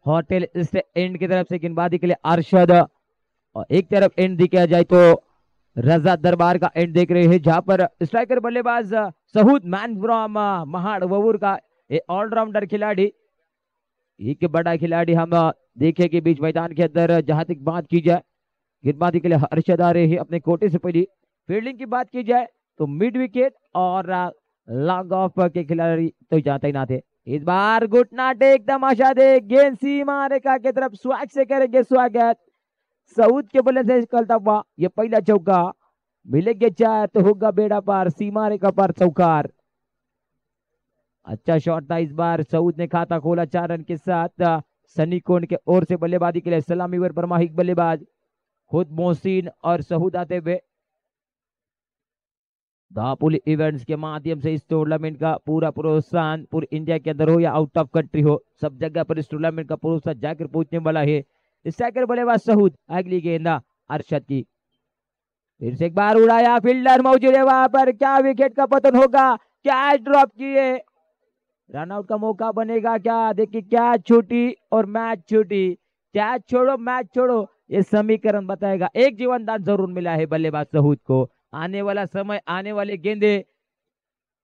Hotel इस and की तरफ से गेंदबाजी के लिए अरशद, और एक तरफ एंड दिखाया जाए तो रजा दरबार का एंड देख रहे हैं, जहां पर स्ट्राइकर बल्लेबाज सहूद मैन फ्रॉम महाड़ ववूर का ऑलराउंडर खिलाड़ी, एक बड़ा खिलाड़ी हम देखे कि बीच मैदान के अंदर जहां तक बात की जाए गेंदबाजी के लिए अरशद आ रहे हैं अपने कोटे से पहले। फील्डिंग की बात की जाए तो मिड विकेट और लॉन्ग ऑफ के खिलाड़ी तो जाते ही ना थे। इस बार घुटना टेक तमाशा दे, गेंद सीमा रेखा की तरफ स्वागत से करेंगे स्वागत। सऊद के बल्ले से निकलता हुआ ये पहला चौका, मिलेंगे चार तो होगा बेड़ा पार, सीमा रेखा पर चौकार। अच्छा शॉट था इस बार, सऊद ने खाता खोला 4 रन के साथ। सनी कोन के ओर से बल्लेबाजी के लिए सलामी ओवर पर माहिक बल्लेबाज, खुद मोहसिन और सहूद आते हुए। दापुल इवेंट्स के माध्यम से इस टूर्नामेंट का पूरा प्रोत्साहन पूरे इंडिया के अंदर हो या आउट ऑफ कंट्री हो, सब जगह पर इस टूर्नामेंट का प्रोत्साहन जाकर पहुंचने वाला है। स्ट्राइकर बल्लेबाज सहूद, अगली गेंदा अरशद की, फिर से एक बार उड़ाया, फील्डर मौजूद है वहां पर, क्या विकेट का पतन होगा, कैच ड्रॉप किए, रनआउट का मौका बनेगा क्या? देखिए कैच छूटी और मैच छूटी, कैच छोड़ो मैच छोड़ो, ये समीकरण बताएगा। एक जीवन दान जरूर मिला है बल्लेबाज सहूद को। आने वाला समय, आने वाले गेंदे,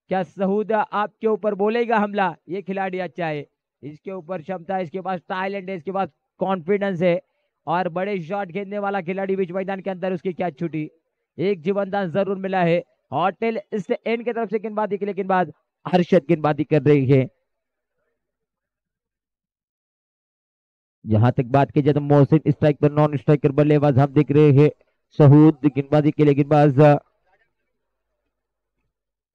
क्या सहूद आपके ऊपर बोलेगा हमला? ये खिलाड़ी अच्छा है, इसके ऊपर क्षमता है, इसके पास टैलेंट है, इसके पास कॉन्फिडेंस है और बड़े शॉट खेलने वाला खिलाड़ी बीच मैदान के अंदर, उसकी क्या छुट्टी। एक जीवनदान जरूर मिला है। होटल इस एंड की तरफ से गेंदबाजी के लिए गेंदबाज हर्षद गेंदबाजी कर रही है। जहां तक बात की जाए तो मोहसिन स्ट्राइक पर, नॉन स्ट्राइकर बल्लेबाज हम देख रहे हैं। सहूद गेंदबाजी के लिए गेंदबाज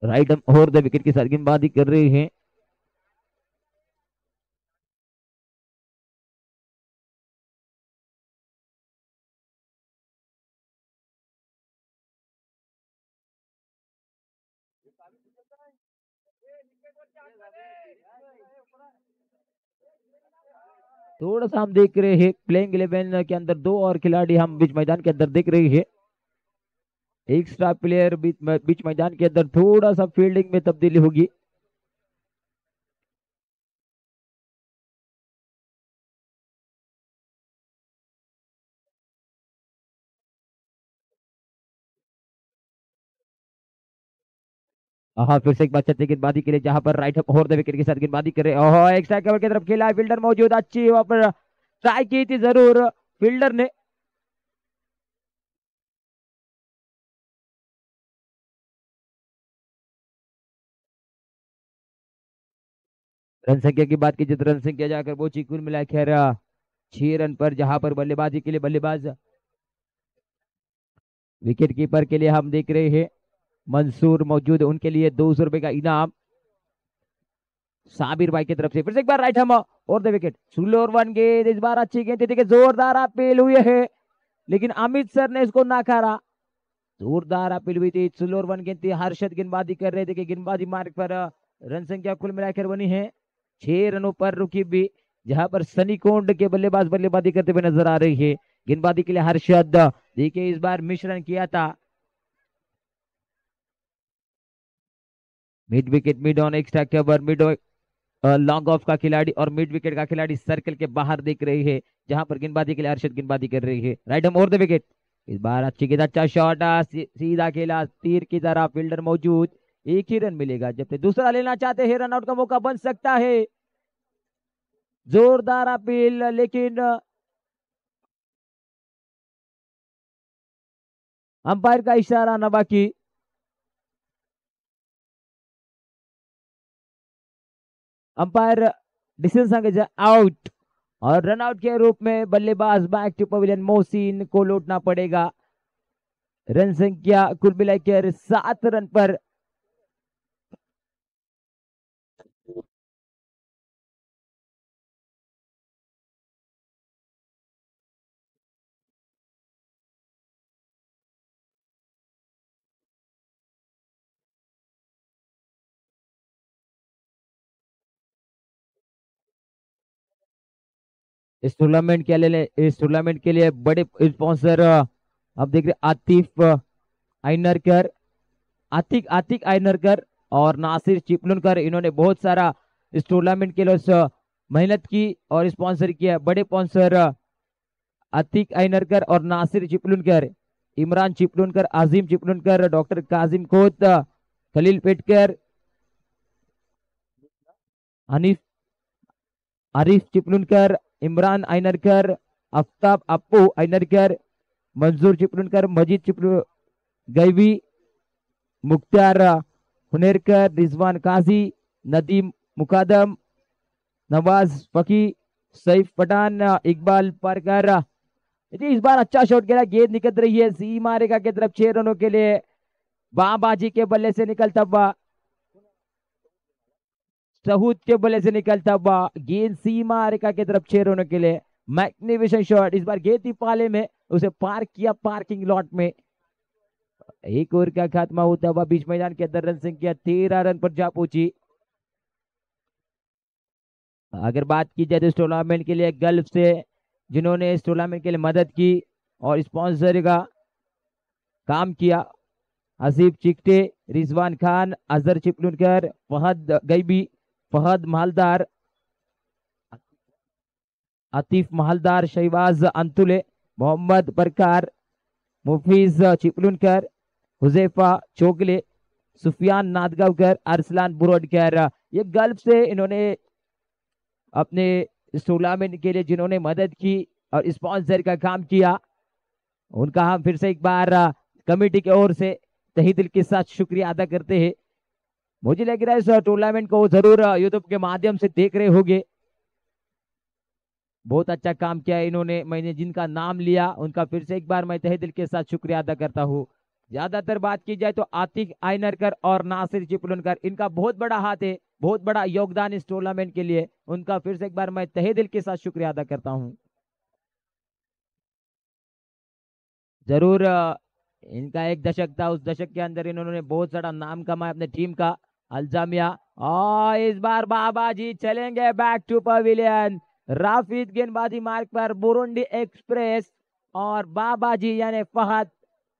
राइट और द विकेट के साथ गेंदबाजी कर रहे हैं। थोड़ा सा हम देख रहे हैं प्लेइंग 11 के अंदर 2 और खिलाड़ी हम बीच मैदान के अंदर देख रहे हैं। एक स्टार प्लेयर बीच मैदान के अंदर, थोड़ा सा फील्डिंग में तब्दीली होगी। हाँ, फिर से एक बार चलते गेंदबाजी के लिए, जहां पर राइट और द विकेट के साथ गेंदबाजी करे। ओहो, एक स्ट्राइक कवर की तरफ खेला है, फील्डर मौजूद, अच्छी वहां पर ट्राई की थी जरूर फील्डर ने। रन संख्या की बात की जाए तो रन संख्या जाकर पहुंची कुल मिला खैर 6 रन पर, जहां पर बल्लेबाजी के लिए बल्लेबाज विकेट कीपर के लिए हम देख रहे हैं मंसूर मौजूद, उनके लिए 200 रुपए का इनाम साबिर भाई की तरफ से। फिर से एक बार राइट हम और द विकेट, स्लो और 1 गेंद, इस बार अच्छी गेंद थी, जोरदार अपील हुई है लेकिन अमित सर ने इसको नकारा। जोरदार अपील हुई थी, स्लो और 1 गेंद थी, हर्षद गेंदबाजी कर रहे थे कि गेंदबाजी मार्ग पर रन संख्या कुल मिलाकर बनी है 6 रनों पर रुकी भी, जहां पर सनी कोंड के बल्लेबाज बल्लेबाजी करते हुए नजर आ रही है। गेंदबाजी के लिए हर्षद, देखिए इस बार मिश्रण किया था, mid wicket, mid on, extra cover, mid long off का खिलाड़ी और मिड विकेट का खिलाड़ी सर्कल के बाहर देख रही है, जहां पर गेंदबाजी के लिए हर्षद गेंदबाजी कर रही है। राइट हम और द विकेट, इस बार अच्छी गेंद, अच्छा शॉट, सीधा खेला तीर की तरह, फील्डर मौजूद, एक ही रन मिलेगा, जब दूसरा लेना चाहते हैं रन आउट का मौका बन सकता है। जोरदार अपील, लेकिन अंपायर का इशारा न बाकी। अंपायर डिसीजन आउट, और रन आउट के रूप में बल्लेबाज बैक टू पवेलियन मोहसिन को लौटना पड़ेगा। रन संख्या कुल मिलाकर 7 रन पर। इस टूर्नामेंट के लिए बड़े स्पॉन्सर अब देख रहे आतिफ आइनरकर, आतिक आतिक आइनरकर और नासिर चिपलुनकर, इन्होंने बहुत सारा इस टूर्नामेंट के लिए मेहनत की और स्पॉन्सर किया। बड़े स्पॉन्सर अतीक आइनरकर और नासिर चिपलुनकर, इमरान चिपलुनकर, आजिम चिपलुनकर, डॉक्टर काजिम खोत, खलील पेटकर, हनीफ आरिफ चिपलुनकर, इमरान आइनरकर, आफ्ताब अप्पू आइनरकर, मंजूर चिपलुनकर, मजीद चिपलू गैवी, मुख्तार हुनेरकर, रिजवान काजी, नदीम मुकादम, नवाज फकी, सईफ पठान, इकबाल परकर। इस बार अच्छा शॉट खेला, गेंद निकल रही है सीमा रेखा की तरफ 6 रनों के लिए। बाबाजी के बल्ले से निकलता हुआ, सहूद के बल्ले से निकलता हुआ गेंद सीमा रेखा की तरफ 6 रनों के लिए। Magnificent shot. इस बार गेंद थी पाले में, उसे पार्क किया पार्किंग लॉट में। एक ओवर का खात्मा होता हुआ बीच मैदान के अंदर रन संख्या 13 रन पर जा पहुंची। अगर बात की जाए तो इस टूर्नामेंट के लिए गल्फ से जिन्होंने इस टूर्नामेंट के लिए मदद की और स्पॉन्सर का काम किया, हसीब चिकटे, रिजवान खान, अजहर चिपलुनकर, फहद गैबी, फहद मालदार, आतिफ मालदार, शहबाज अंतुले, मोहम्मद परकार, मुफीज चिपलुनकर, हुजैफा चोगले, सुफियान नादगावकर, अरसलान बुरोडकर। ये गल्फ से इन्होंने अपने इस टूर्नामेंट के लिए जिन्होंने मदद की और स्पॉन्सर का काम किया, उनका हम फिर से एक बार कमेटी की ओर से तहे दिल के साथ शुक्रिया अदा करते हैं। मुझे लग रहा है इस टूर्नामेंट को जरूर यूट्यूब के माध्यम से देख रहे होंगे। बहुत अच्छा काम किया इन्होंने। मैंने जिनका नाम लिया उनका फिर से एक बार मैं तहे दिल के साथ शुक्रिया अदा करता हूँ। ज्यादातर बात की जाए तो आतिक आइनरकर और नासिर चिपलुनकर, इनका बहुत बड़ा हाथ है, बहुत बड़ा योगदान इस टूर्नामेंट के लिए। उनका फिर से एक बार मैं तहे दिल के साथ शुक्रिया अदा करता हूँ। जरूर इनका एक दशक था, उस दशक के अंदर इन्होंने बहुत सारा नाम कमाया अपने टीम का, अल्जामिया। और इस बार बाबा जी चलेंगे बैक टू पवेलियन। राफिद गेंदबाजी मार्ग पर बुरुंडी एक्सप्रेस और बाबा जी यानी फहद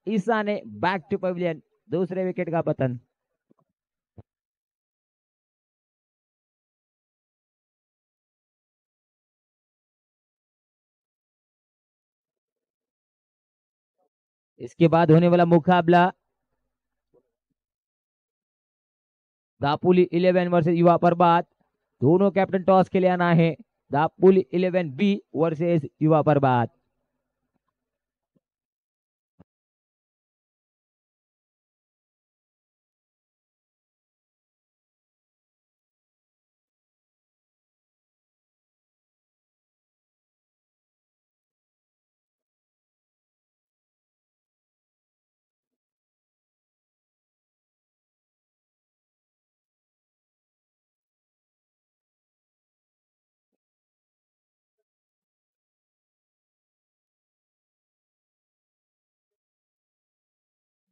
ईसा ने बैक टू पवेलियन। दूसरे विकेट का पतन। इसके बाद होने वाला मुकाबला दापुली 11 वर्सेस युवा परबात। दोनों कैप्टन टॉस के लिए आना है। दापुली 11 बी वर्सेस युवा परबात।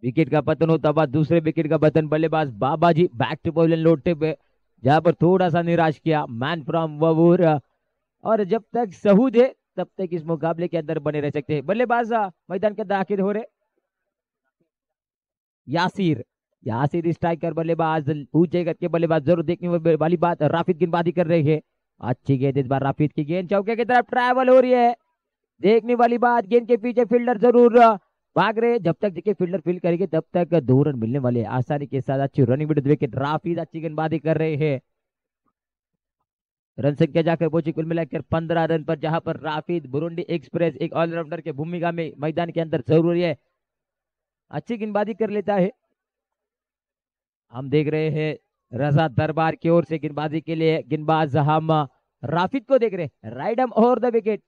विकेट का पतन होता हुआ दूसरे विकेट का पतन। बल्लेबाज बाबाजी बैक टू पवेलियन लौटते हुए, जहां पर थोड़ा सा निराश किया मैन फ्रॉम ववूर। और जब तक सहूद है तब तक इस मुकाबले के अंदर बने रह सकते हैं। बल्लेबाज मैदान के दाखिल हो रहे यासिर। यासिर स्ट्राइकर बल्लेबाज, ऊंचे करके बल्लेबाज। जरूर देखने वाली बात, राफिद गेंदबाजी कर रहे हैं। अच्छी गेंद इस बार राफिद की। गेंद चौके की तरफ ट्रैवल हो रही है। देखने वाली बात, गेंद के पीछे फील्डर जरूर भाग रहे। जब तक देखिए फील्डर फील्ड करेंगे तब तक 2 रन मिलने वाले आसानी के साथ। अच्छी रनिंग विद विकेट, राफिद अच्छी गेंदबाजी कर रहे हैं। रन संख्या जाकर पहुंची कुल मिलाकर 15 रन पर, जहां पर राफिद बुरुंडी एक्सप्रेस एक ऑलराउंडर के भूमिका में मैदान के अंदर जरूरी है, अच्छी गेंदबाजी कर लेता है। हम देख रहे हैं रजा दरबार की ओर से गेंदबाजी के लिए गेंदबाज हम राफिद को देख रहे हैं। राइट हम ओवर द विकेट।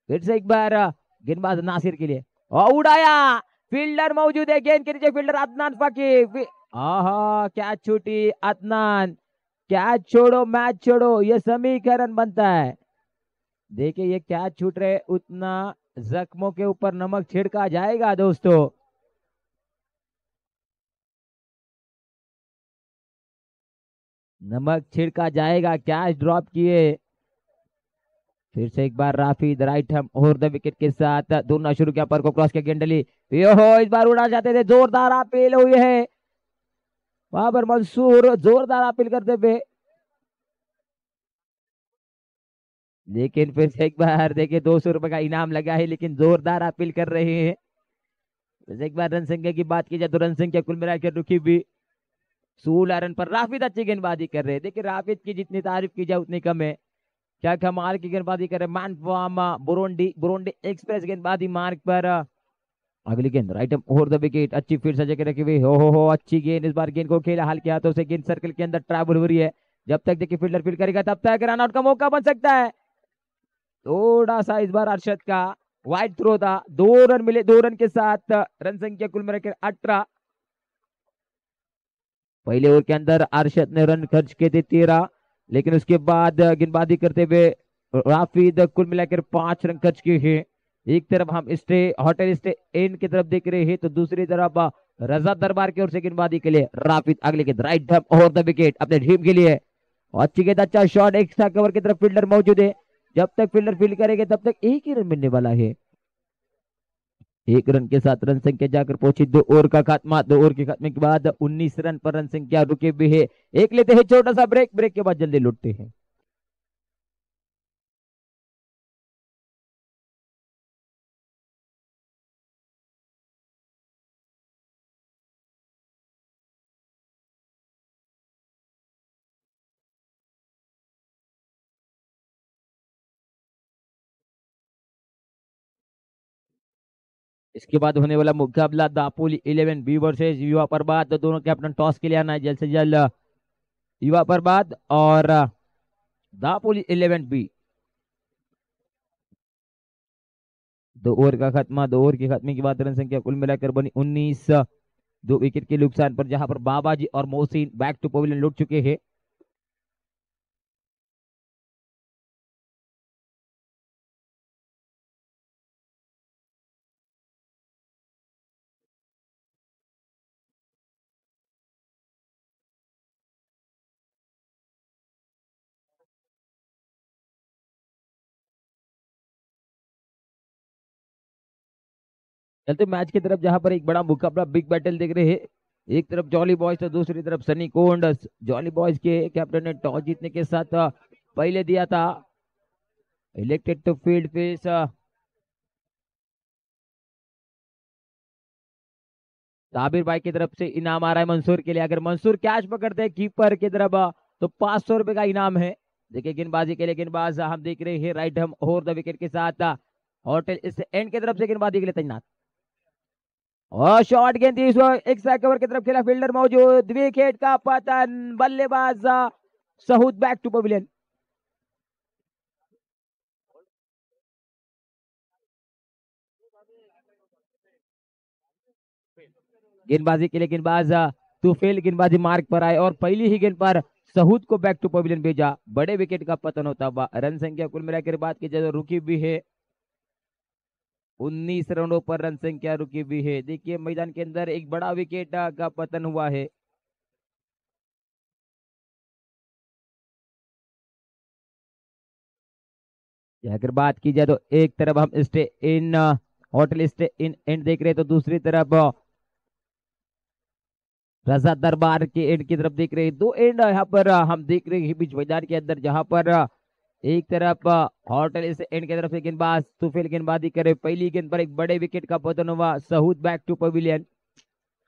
फिर से एक बार गेंदबाज नासिर के लिए और उड़ाया। फील्डर मौजूद है गेंद के नीचे, फील्डर अदनान फकी। आहा क्या छूटी अदनान। कैच छोड़ो मैच छोड़ो, ये समीकरण बनता है। देखिए ये कैच छूट रहे उतना जख्मों के ऊपर नमक छिड़का जाएगा दोस्तों। नमक छिड़का जाएगा। कैच ड्रॉप किए। फिर से एक बार राफिद राइट हम ओवर द विकेट के साथ दोनों शुरू किया, पर को क्रॉस किया गेंडली। यो हो इस बार उड़ा जाते थे, जोरदार अपील हुई है वहां पर। मंसूर जोरदार अपील करते हुए लेकिन फिर से एक बार देखिए 200 रुपए का इनाम लगा है, लेकिन जोरदार अपील कर रहे हैं। वैसे एक बार रन संख्या की बात की जाए तो रन संख्या कुल मिलाकर रुकी भी 16 रन पर। राफिद अच्छी गेंदबाजी कर रहे हैं। देखिए राफिद की जितनी तारीफ की जाए उतनी कम है। क्या कमाल की गेंदबाजी कर रहे हैं। Man from Burundi, Burundi express गेंदबाजी मार्ग पर। अगली गेंद राइट ओवर द विकेट, अच्छी फील्ड सजा के रखी हुई। हो अच्छी गेंद, इस बार गेंद को खेला हल्के हाथों से, गेंद सर्कल के अंदर ट्रैवल हो रही है। जब तक देखिए फील्डर फील्ड करेगा तब तक रन आउट का मौका बन सकता है। थोड़ा सा इस बार अरशद का वाइड थ्रो था। 2 रन मिले, 2 रन के साथ रन संख्या कुल मिलाकर 18। पहले ओवर के अंदर अरशद ने रन खर्च किए थे 13, लेकिन उसके बाद गेंदबाजी करते हुए राफिद कुल मिलाकर 5 रन खर्च किए हैं। एक तरफ हम स्टे होटल स्टे इन की तरफ देख रहे हैं, तो दूसरी तरफ रजा दरबार की ओर से गेंदबाजी के लिए राफिद अगले गेंद राइट ओवर द विकेट अपने टीम के लिए। अच्छी गेंद, अच्छा शॉट, एक्स्ट्रा कवर की तरफ फील्डर मौजूद है। जब तक फील्डर फील्ड करेंगे तब तक एक ही रन मिलने वाला है। 1 रन के साथ रन संख्या जाकर पहुंची 2 ओवर का खात्मा। 2 ओवर के खात्मे के बाद 19 रन पर रन संख्या रुके हुए है। एक लेते हैं छोटा सा ब्रेक, ब्रेक के बाद जल्दी लौटते हैं। इसके बाद होने वाला मुकाबला दापोली 11 बी वर्सेज युवा प्रभात। तो दोनों कैप्टन टॉस के लिए आना है जल्द से जल्द। युवा प्रभात और दापोली 11 बी। 2 ओवर का खात्मा। 2 ओवर के खात्मे के बाद रन संख्या कुल मिलाकर बनी 19। 2 विकेट के नुकसान पर जहां पर बाबाजी और मोहसिन बैक टू पवेलियन लौट चुके हैं। चलते मैच की तरफ, जहां पर एक बड़ा मुकाबला बिग बैटल देख रहे हैं। एक तरफ जॉली बॉयज तो दूसरी तरफ सनी कोंड। जॉली बॉयज के कैप्टन ने टॉस जीतने के साथ पहले दिया था इलेक्टेड टू फील्ड फेस। साबिर भाई की तरफ से इनाम आ रहा है मंसूर के लिए। अगर मंसूर कैच पकड़ते हैं कीपर की तरफ तो 500 रुपए का इनाम है। देखिए गेंदबाजी के लिए गेंदबाज हम देख रहे हैं राइट हम ओवर द विकेट के साथ होटल इस एंड की तरफ से गेंदबाजी के लिए तैनात। और शॉर्ट गेंद थी, एक कवर की तरफ खेला, फील्डर मौजूद, विकेट का पतन, बल्लेबाज सहूद बैक टू पवेलियन। गेंदबाजी के लिए गेंदबाज तुफेल गेंदबाजी मार्ग पर आए और पहली ही गेंद पर सहूद को बैक टू पवेलियन भेजा। बड़े विकेट का पतन होता हुआ। रन संख्या कुल मिलाकर बात की जाए तो रुकी भी है 19 रनों पर रन संख्या रुकी हुई है। देखिए मैदान के अंदर एक बड़ा विकेट का पतन हुआ है। अगर बात की जाए तो एक तरफ हम stay in hotel stay in and देख रहे हैं, तो दूसरी तरफ रजा दरबार के एंड की तरफ देख रहे हैं। 2 एंड यहाँ पर हम देख रहे हैं बीच मैदान के अंदर, जहां पर एक तरफ होटल इस एंड की तरफ से गेंदबाज तुफेल गेंदबाजी करे। पहली गेंद पर एक बड़े विकेट का पतन हुआ। सहूद बैक टू पवेलियन।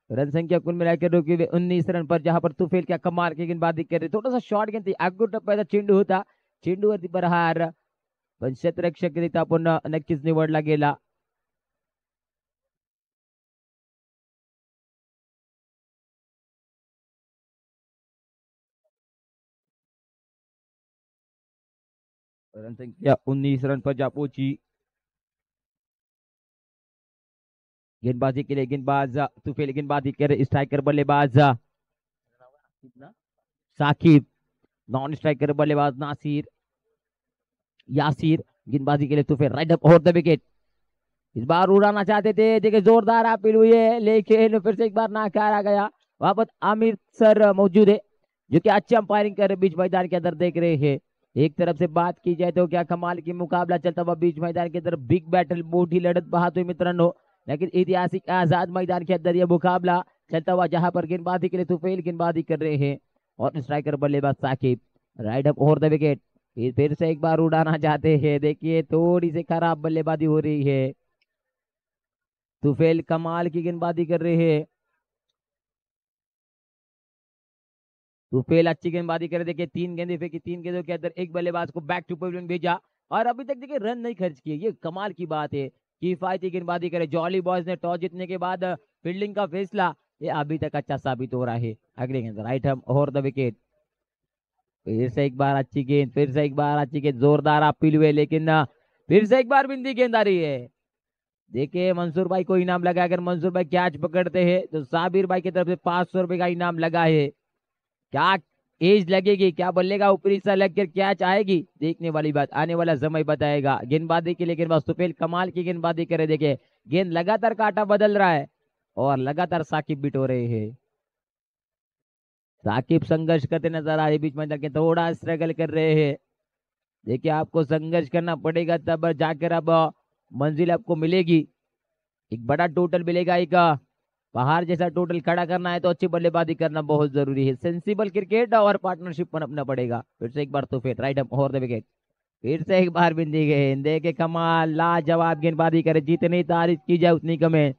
रन संख्या कुल मिलाकर रुकी हुई 19 रन पर, जहां पर तुफेल क्या कमाल की गेंदबाजी कर रहे। थोड़ा सा शॉर्ट गेंद थी, अगुट टप्प्याचा चेंडू होता, चेंडूवरती प्रहार, पण क्षेत्ररक्षकरित्या पुन्हा नक्कीच निवडला गेला। रन संख्या 19 रन पर जा पहुंची। गेंदबाजी के लिए गेंदबाज तुफेल गेंदबाजी कर, स्ट्राइकर बल्लेबाज साकिब, नॉन स्ट्राइकर बल्लेबाज नासिर यासिर। गेंदबाजी के लिए Tufail right up over the wicket. इस बार उड़ाना चाहते थे, देखिए जोरदार अपील हुई है, लेकिन फिर से एक बार नाकारा गया। वहां पर आमिर सर मौजूद है जो कि अच्छी अंपायरिंग कर बीच मैदान के अंदर देख रहे हैं। एक तरफ से बात की जाए तो क्या कमाल की मुकाबला चलता हुआ बीच मैदान के अंदर, बिग बैटल, मोटी लड़त बहात हुई मित्रों। लेकिन ऐतिहासिक आजाद मैदान के अंदर यह मुकाबला चलता हुआ, जहां पर गेंदबाजी के लिए तुफेल गेंदबाजी कर रहे हैं और स्ट्राइकर बल्लेबाज Shakib right up over the wicket. फिर से एक बार उड़ाना चाहते हैं। देखिए थोड़ी सी खराब बल्लेबाजी हो रही है। तुफेल कमाल की गेंदबाजी कर रहे हैं। तुफेल अच्छी गेंदबाजी करे। देखिए 3 गेंदें फेंकी, 3 गेंदों के अंदर एक बल्लेबाज को बैक टू पवेलियन भेजा और अभी तक देखिए रन नहीं खर्च किए। ये कमाल की बात है। किफायती गेंदबाजी करे। जॉली बॉयज ने टॉस जीतने के बाद फील्डिंग का फैसला ये अभी तक अच्छा साबित हो रहा है। अगले गेंद राइट हैम और द विकेट। फिर से एक बार अच्छी गेंद, फिर से एक बार अच्छी गेंद, जोरदार अपील हुए लेकिन फिर से एक बार बिंदी गेंद आ रही है। देखिए मंसूर भाई को इनाम लगा। अगर मंसूर भाई कैच पकड़ते हैं तो साबिर भाई की तरफ से 500 रुपए का इनाम लगा है। क्या एज लगेगी, क्या बल्लेगा ऊपरी सा लगकर कैच आएगी, देखने वाली बात आने वाला समय बताएगा। गेंदबाजी के लिए गेंदबाज तुफेल कमाल की गेंदबाजी करे। देखे गेंद लगातार काटा बदल रहा है और लगातार साकिब बिट हो रहे हैं। साकिब संघर्ष करते नजर आ रहे, बीच में जाके थोड़ा स्ट्रगल कर रहे हैं। देखिए आपको संघर्ष करना पड़ेगा तब जाकर अब मंजिल आपको मिलेगी। एक बड़ा टोटल मिलेगा। एक पहाड़ जैसा टोटल खड़ा करना है तो अच्छी बल्लेबाजी करना बहुत जरूरी है। सेंसिबल क्रिकेट और पार्टनरशिप बनना पड़ेगा। फिर से एक बार तो फिर राइट और द विकेट। फिर से एक बार बिंदी गेंद। देखे कमाल लाजवाब गेंदबाजी करे। जितनी तारीफ की जाए उतनी कम है।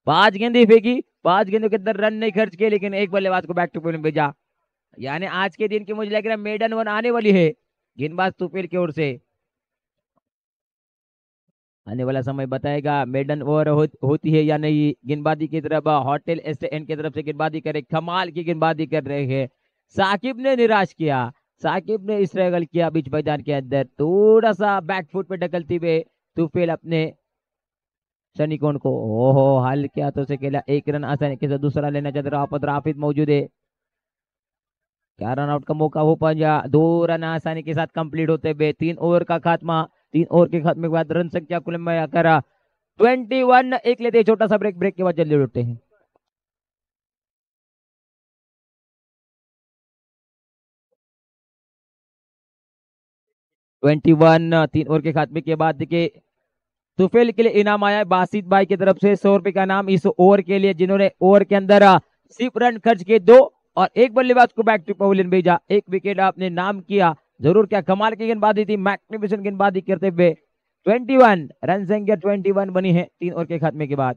5 गेंदें फेंकी, 5 गेंदों के अंदर रन नहीं खर्च किए लेकिन एक बल्लेबाज को बैक टू पवेलियन भेजा। यानी आज के दिन की मुझे लग रहा है मेडन वन आने वाली है गेंदबाज तुफेल की ओर से। आने वाला समय बताएगा मेडन ओवर होती है या नहीं। गेंदबाजी की तरफ होटल एसएन की तरफ से गेंदबाजी करे। कमाल की गेंदबाजी कर रहे हैं। साकिब ने निराश किया। साकिब ने स्ट्रगल किया बीच मैदान के अंदर। थोड़ा सा बैकफुट पे ढकलते हुए तुफेल अपने सैनिकों को ओहो हल्के हाथों से खेला। एक रन आसानी के साथ दूसरा लेना चाहते राफत राफिद मौजूद है। क्या रन आउट का मौका हो पाया। 2 रन आसानी के साथ कंप्लीट होते हुए 3 ओवर का खात्मा। 3 ओवर के खात्मे के बाद रन संख्या कुल मिलाकर 21। एक लेते छोटा सा ब्रेक, ब्रेक के बाद जल्दी लौटते हैं। ट्वेंटी वन 3 ओवर के खात्मे के बाद देखिए तुफेल के लिए इनाम आया है बासित भाई की तरफ से 100 रुपए का नाम इस ओवर के लिए जिन्होंने ओवर के अंदर सिर्फ रन खर्च किए 2 और एक बल्लेबाज को बैक टू पवेलियन भेजा। एक विकेट आपने नाम किया जरूर। क्या कमाल की गेंदबाजी थी, मैग्निफिसेंट गेंदबाजी करते हुए 21 रन संख्या 21 बनी है 3 ओवर के खात्मे के बाद।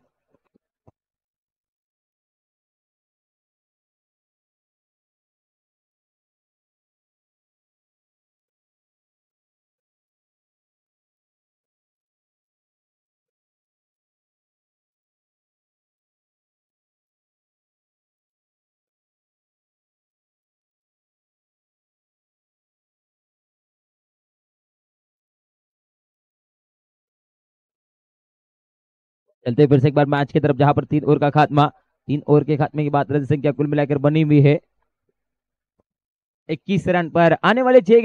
चलते फिर से एक बार मैच की तरफ जहां पर 3 ओवर का खात्मा। 3 ओवर के खात्मे की बात रन संख्या कुल मिलाकर बनी हुई है 21 रन पर। आने वाली 6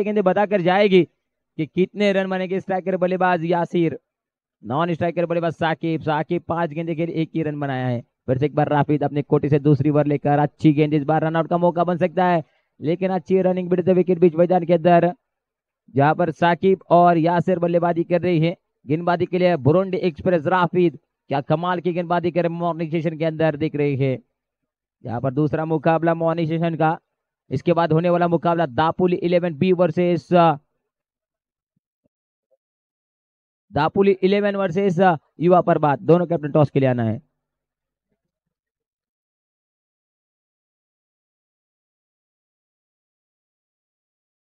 गेंदे बताकर जाएगी कि कितने रन बनेंगे। स्ट्राइकर बल्लेबाज यासिर, नॉन स्ट्राइकर बल्लेबाज साकिब। साकिब 5 गेंदे के लिए 1 ही रन बनाया है। फिर से एक बार राफिद अपने कोटे से दूसरी ओवर लेकर अच्छी गेंद। इस बार रन आउट का मौका बन सकता है लेकिन अच्छी रनिंग बिटते विकेट बीच मैदान के अंदर जहां पर साकिब और यासिर बल्लेबाजी कर रही है। गेंदबाजी के लिए बुरुंडी एक्सप्रेस राफिद क्या कमाल की गेंदबाजी कर मॉर्निंग सेशन के अंदर दिख रही है। यहाँ पर दूसरा मुकाबला मॉर्निंग सेशन का। इसके बाद होने वाला मुकाबला दापुली 11 बी वर्सेस युवा परबात। दोनों कैप्टन टॉस के लिए आना है।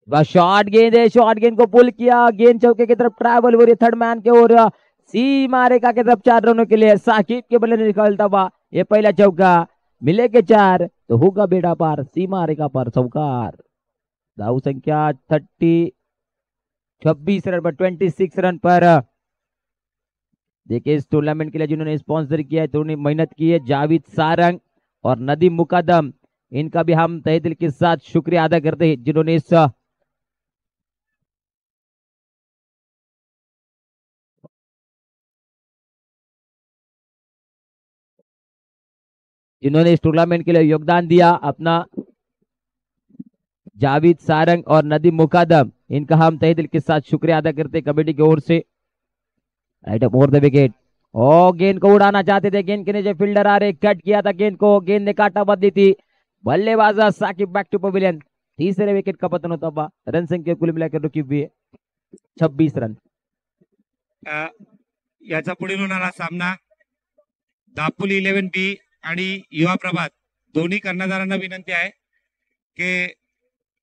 शॉर्ट गेंद है, शॉर्ट गेंद को पुल किया। गेंद चौके की तरफ ट्रैवल हो रही है थर्ड मैन के और सीमा रेखा की तरफ 4 रनों के लिए साकिब के बल्ले निकलता हुआ ये पहला चौका। मिले के 4 तो होगा बेड़ा पार। सीमा रेखा पर चौकार। दाऊ संख्या 26 रन पर 26 रन पर। देखिए इस टूर्नामेंट के लिए जिन्होंने स्पॉन्सर किया है, जिन्होंने मेहनत की है, जावेद सारंग और नदीम मुकदम, इनका भी हम तहे दिल के साथ शुक्रिया अदा करते हैं जिन्होंने इस टूर्नामेंट के लिए योगदान दिया अपना। जावेद सारंग और नदीम मुकदम, इनका हम तहे दिल के साथ शुक्रिया अदा करते कमेटी की ओर से। Right up over the wicket. ओ गेंद को उड़ाना चाहते थे, गेंद के नीचे फील्डर आ रहे, कट किया था गेंद को, गेंद ने काटा बदली थी। बल्लेबाज साकिब बैक टू पवेलियन। तीसरे विकेट का पतन होता हुआ। रन संख्या कुल मिलाकर रुकी हुई है 26 रन। याचा पुढील होणारा सामना दापोली 11B आणि युवा प्रभात दोन्ही कर्णधारांना विनंती आहे की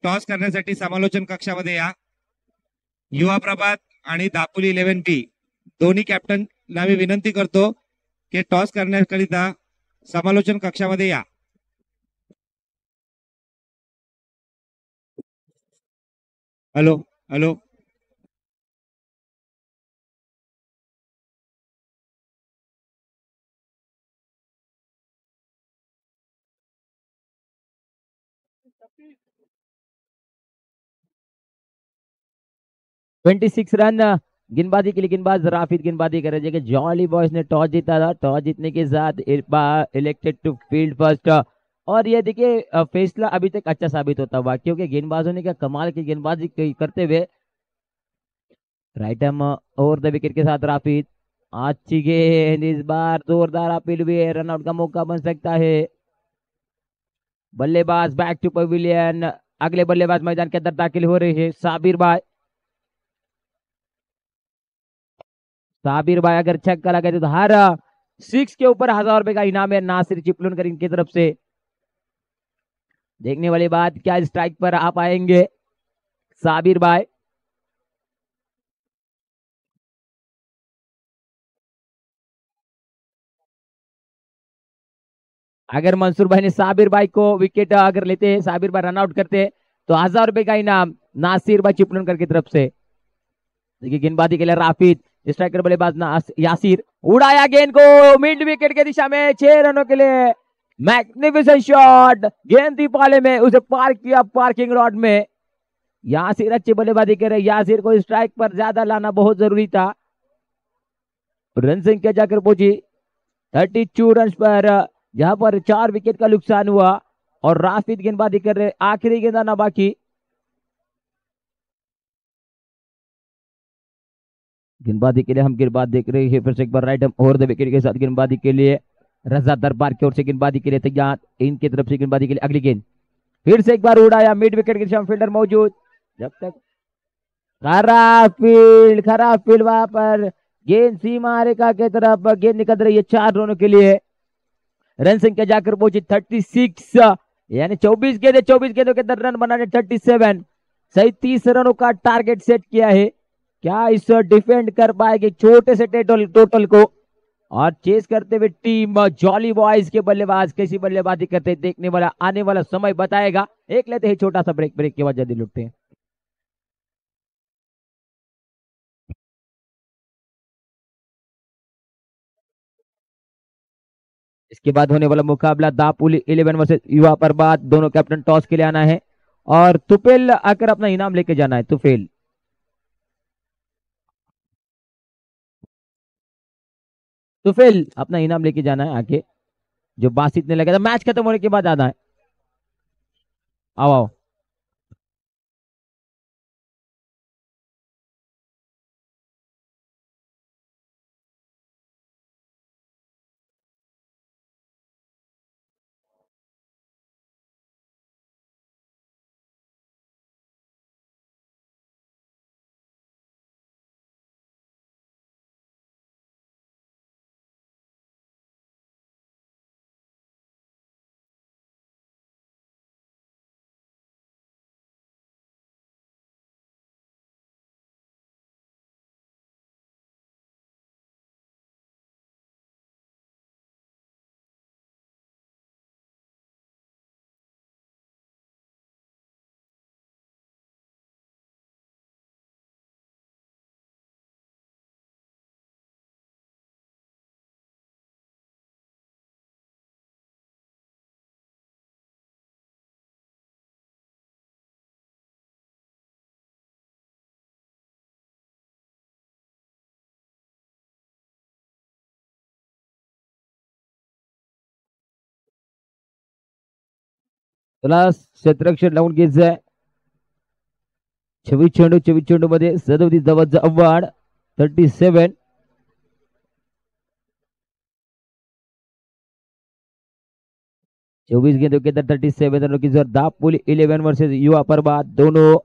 टॉस करण्यासाठी समालोचन कक्षामध्ये या। युवा प्रभात आणि दापोली 11B दोन्ही कॅप्टनला मी विनंती करतो की टॉस करण्याकरिता समालोचन कक्षामध्ये या। Hello hello twenty six run गेंदबाजी के लिए गेंदबाज राफिद गेंदबाजी कर रहे हैं। जॉली बॉयज ने टॉस जीता था। टॉस जीतने के साथ इलेक्टेड टू फील्ड फर्स्ट। और ये देखिए फैसला अभी तक अच्छा साबित होता हुआ क्योंकि गेंदबाजों ने क्या कमाल की गेंदबाजी करते हुए right ham over the wicket के साथ राफिद। अच्छी गेंद इस बार जोरदार अपील हुई है। रनआउट का मौका बन सकता है। बल्लेबाज बैक टू पवेलियन। अगले बल्लेबाज मैदान के अंदर दाखिल हो रहे हैं साबिर भाई। साबिर भाई अगर छक्का लगे तो हर 6 के ऊपर 1000 रुपए का इनाम है नासिर चिपलुनकर इनकी तरफ से। देखने वाली बात क्या स्ट्राइक पर आप आएंगे साबिर भाई। अगर मंसूर भाई ने साबिर भाई को विकेट अगर लेते हैं, साबिर भाई रन आउट करते तो 1000 रुपए का इनाम नासिर भाई चिपलुनकर की तरफ से। देखिए गेंदबाजी के लिए राफिद। स्ट्राइकर बल्लेबाज यासिर उड़ाया गेंद को मिड विकेट के दिशा में 6 रनों के लिए। Magnificent shot. गेंद थी पाले में, उसे पार किया पार्किंग लॉट में। यासिर अच्छी बल्लेबाजी कर रहे। यासिर को स्ट्राइक पर ज्यादा लाना बहुत जरूरी था। रन संख्या जाकर पहुंची 32 रन पर, जहां पर 4 विकेट का नुकसान हुआ और राफिद गेंदबाजी कर रहे। आखिरी गेंद आना बाकी। गेंदबाजी के लिए हम गेंदबाज देख रहे हैं फिर से एक बार राइट हम ओवर द विकेट के साथ गेंदबाजी के लिए रजा दरबार की ओर से गेंदबाजी के लिए तैयार। इनकी तरफ से गेंदबाजी के लिए अगली गेंद फिर से एक बार उड़ाया मिड विकेट के दिशा में फील्डर मौजूद। जब तक खराब फील्ड वहां पर गेंद सीमा रेखा की तरफ गेंद निकल रही है 4 रनों के लिए। रन संख्या जाकर पहुंची 36 यानी 24 गेंदे 24 गेंदों के अंदर रन बनाने 37 सही 30 रनों का टारगेट सेट किया है। क्या इस डिफेंड कर पाएगी छोटे से टोटल को और चेस करते हुए टीम जॉली बॉयज के बल्लेबाज कैसी बल्लेबाजी करते देखने वाला आने वाला समय बताएगा। एक लेते हैं छोटा सा ब्रेक के बाद जल्दी लुटते हैं। इसके बाद होने वाला मुकाबला दापोली 11 वर्सेस युवा प्रभात। दोनों कैप्टन टॉस के लिए आना है और तुफेल आकर अपना इनाम लेके जाना है। तुफेल अपना इनाम लेके जाना है आके, जो बासित ने लगा था मैच खत्म होने के बाद आना है। आओ आओ। तुला क्षेत्ररक्षण लावून घ्यायचंय 26 चेंडू मध्ये 37 धावांचा आव्हान 37। 24 गेंदों के अंदर 37 रनों की जरूरत। दापोली 11 वर्सेस युवा प्रभात, दोनों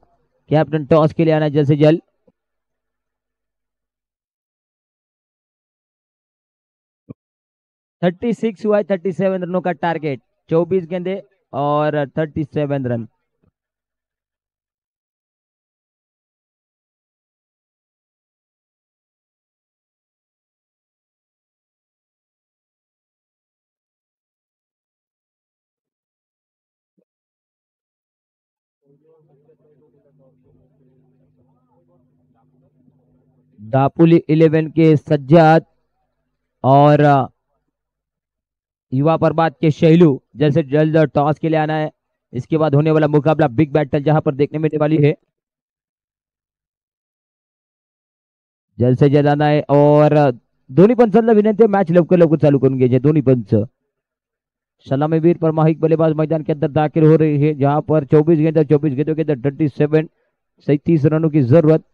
कैप्टन टॉस के लिए आना जल्द से जल्द। थर्टी सिक्स हुआ है, 37 रनों का टारगेट, 24 गेंदे और 37 रन। दापोली 11 के सज्जाद और युवा प्रभात के शैलू जल्द से जल्द टॉस के लिए आना है। इसके बाद होने वाला मुकाबला बिग बैटल जहां पर देखने मिलने वाली है, जल्द से जल्द आना है। और दोन्ही पंचांना विनंती आहे, मॅच लवकर लवकर चालू करून घ्यायचे दोन्ही पंच। सलामीवीर पर माहिक बल्लेबाज मैदान के अंदर दाखिल हो रहे हैं, जहां पर 24 गेंदों के अंदर 37 रनों की जरूरत।